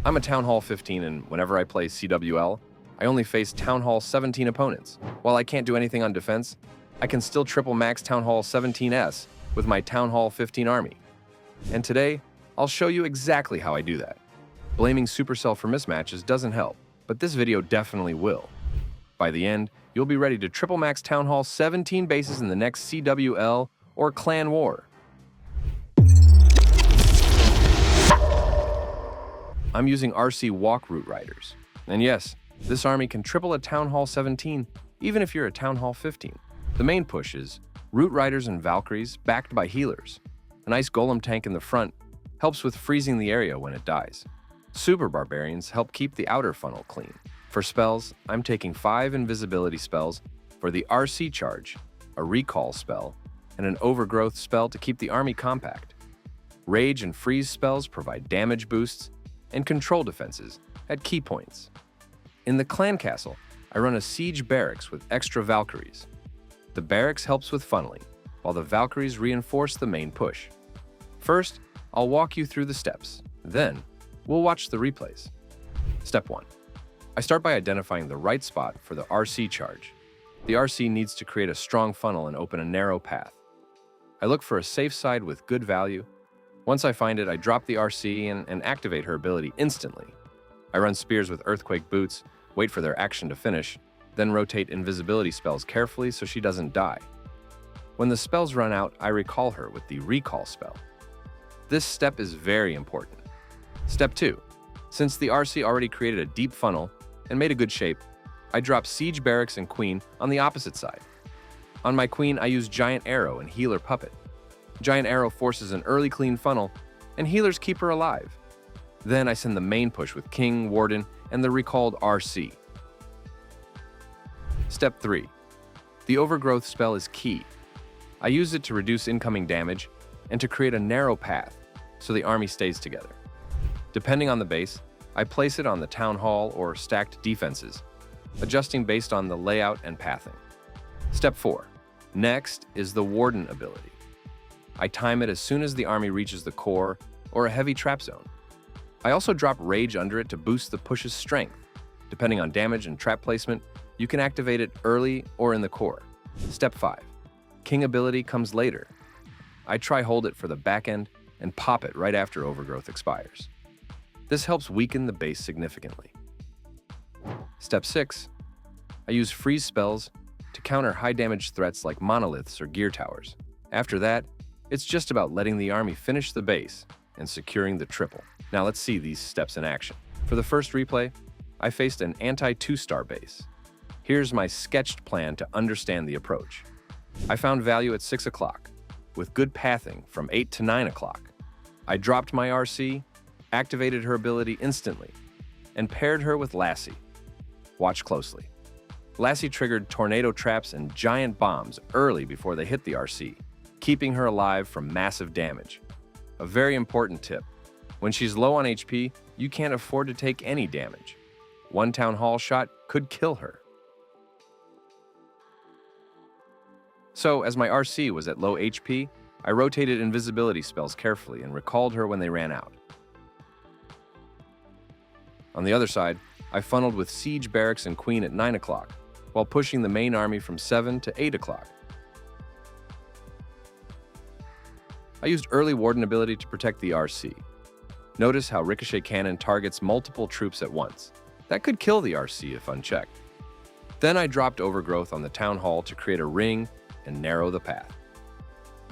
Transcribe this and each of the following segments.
I'm a Town Hall 15, and whenever I play CWL, I only face Town Hall 17 opponents. While I can't do anything on defense, I can still triple max Town Hall 17s with my Town Hall 15 army. And today, I'll show you exactly how I do that. Blaming Supercell for mismatches doesn't help, but this video definitely will. By the end, you'll be ready to triple max Town Hall 17 bases in the next CWL or Clan War. I'm using RC Walk Route Riders. And yes, this army can triple a Town Hall 17 even if you're a Town Hall 15. The main push is Route Riders and Valkyries backed by healers. An Ice Golem tank in the front helps with freezing the area when it dies. Super Barbarians help keep the outer funnel clean. For spells, I'm taking 5 invisibility spells for the RC charge, a recall spell, and an overgrowth spell to keep the army compact. Rage and freeze spells provide damage boosts and control defenses at key points. In the clan castle, I run a siege barracks with extra Valkyries. The barracks helps with funneling, while the Valkyries reinforce the main push. First, I'll walk you through the steps. Then, we'll watch the replays. Step 1. I start by identifying the right spot for the RC charge. The RC needs to create a strong funnel and open a narrow path. I look for a safe side with good value. Once I find it, I drop the RC and activate her ability instantly. I run spears with Earthquake Boots, wait for their action to finish, then rotate invisibility spells carefully so she doesn't die. When the spells run out, I recall her with the recall spell. This step is very important. Step 2. Since the RC already created a deep funnel and made a good shape, I drop Siege Barracks and Queen on the opposite side. On my Queen, I use Giant Arrow and Healer Puppet. Giant Arrow forces an early clean funnel, and healers keep her alive. Then I send the main push with King, Warden, and the recalled RC. Step 3. The Overgrowth spell is key. I use it to reduce incoming damage and to create a narrow path so the army stays together. Depending on the base, I place it on the Town Hall or stacked defenses, adjusting based on the layout and pathing. Step 4. Next is the Warden ability. I time it as soon as the army reaches the core or a heavy trap zone. I also drop Rage under it to boost the push's strength. Depending on damage and trap placement, you can activate it early or in the core. Step 5. King ability comes later. I try hold it for the back end and pop it right after Overgrowth expires. This helps weaken the base significantly. Step 6. I use freeze spells to counter high damage threats like monoliths or gear towers. After that, it's just about letting the army finish the base and securing the triple. Now let's see these steps in action. For the first replay, I faced an anti-2-star base. Here's my sketched plan to understand the approach. I found value at 6 o'clock, with good pathing from 8 to 9 o'clock. I dropped my RC, activated her ability instantly, and paired her with Lassie. Watch closely. Lassie triggered tornado traps and giant bombs early before they hit the RC, keeping her alive from massive damage. A very important tip. When she's low on HP, you can't afford to take any damage. One Town Hall shot could kill her. So, as my RC was at low HP, I rotated invisibility spells carefully and recalled her when they ran out. On the other side, I funneled with Siege Barracks and Queen at 9 o'clock, while pushing the main army from 7 to 8 o'clock. I used early Warden ability to protect the RC. Notice how Ricochet Cannon targets multiple troops at once. That could kill the RC if unchecked. Then I dropped Overgrowth on the Town Hall to create a ring and narrow the path.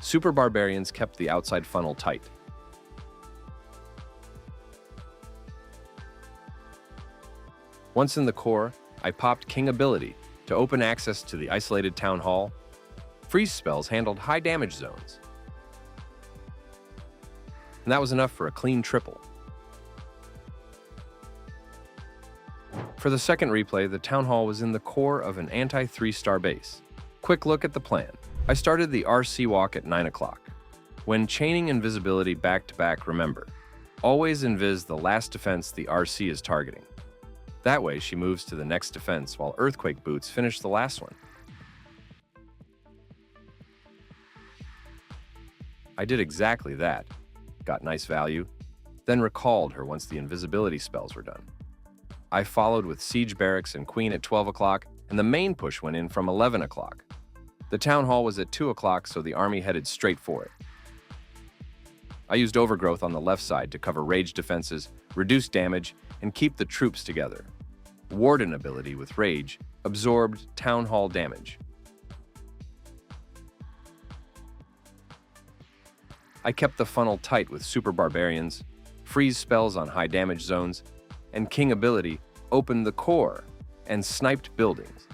Super Barbarians kept the outside funnel tight. Once in the core, I popped King ability to open access to the isolated Town Hall. Freeze spells handled high damage zones. And that was enough for a clean triple. For the second replay, the Town Hall was in the core of an anti-3-star base. Quick look at the plan. I started the RC walk at 9 o'clock. When chaining invisibility back-to-back, remember, always invis the last defense the RC is targeting. That way, she moves to the next defense while Earthquake Boots finish the last one. I did exactly that. Got nice value. then recalled her once the invisibility spells were done. I followed with Siege Barracks and Queen at 12 o'clock, and the main push went in from 11 o'clock. The town hall was at 2 o'clock, so the army headed straight for it. I used overgrowth on the left side to cover rage defenses, reduce damage, and keep the troops together. Warden ability with rage absorbed town hall damage. I kept the funnel tight with super barbarians, freeze spells on high damage zones, and king ability opened the core and sniped buildings.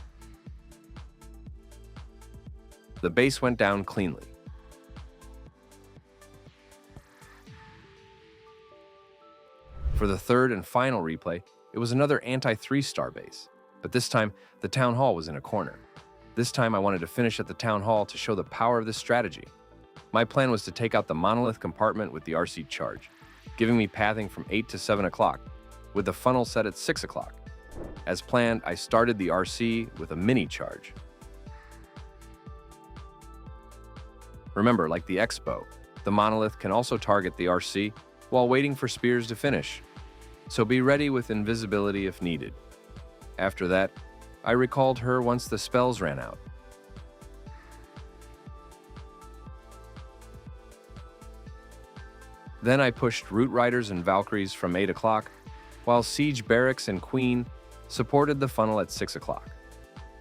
The base went down cleanly. For the third and final replay, it was another anti-3-star base, but this time the town hall was in a corner. This time I wanted to finish at the town hall to show the power of this strategy. My plan was to take out the monolith compartment with the RC charge, giving me pathing from 8 to 7 o'clock, with the funnel set at 6 o'clock. As planned, I started the RC with a mini charge. Remember, like the Expo, the monolith can also target the RC while waiting for spears to finish, so be ready with invisibility if needed. After that, I recalled her once the spells ran out. Then I pushed Root Riders and Valkyries from 8 o'clock, while Siege Barracks and Queen supported the funnel at 6 o'clock.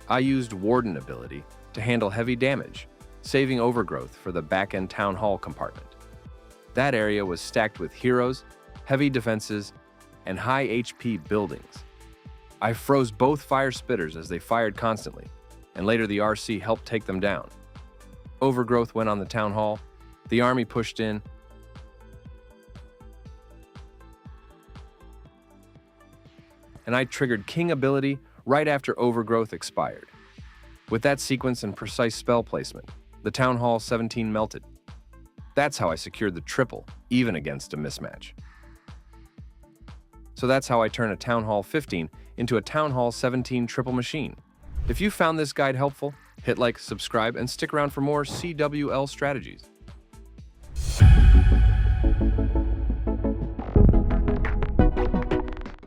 I used Warden ability to handle heavy damage, saving overgrowth for the back-end town hall compartment. That area was stacked with heroes, heavy defenses, and high HP buildings. I froze both fire spitters as they fired constantly, and later the RC helped take them down. Overgrowth went on the town hall, the army pushed in, and I triggered King ability right after Overgrowth expired. With that sequence and precise spell placement, the Town Hall 17 melted. That's how I secured the triple, even against a mismatch. So that's how I turn a Town Hall 15 into a Town Hall 17 triple machine. If you found this guide helpful, hit like, subscribe, and stick around for more CWL strategies.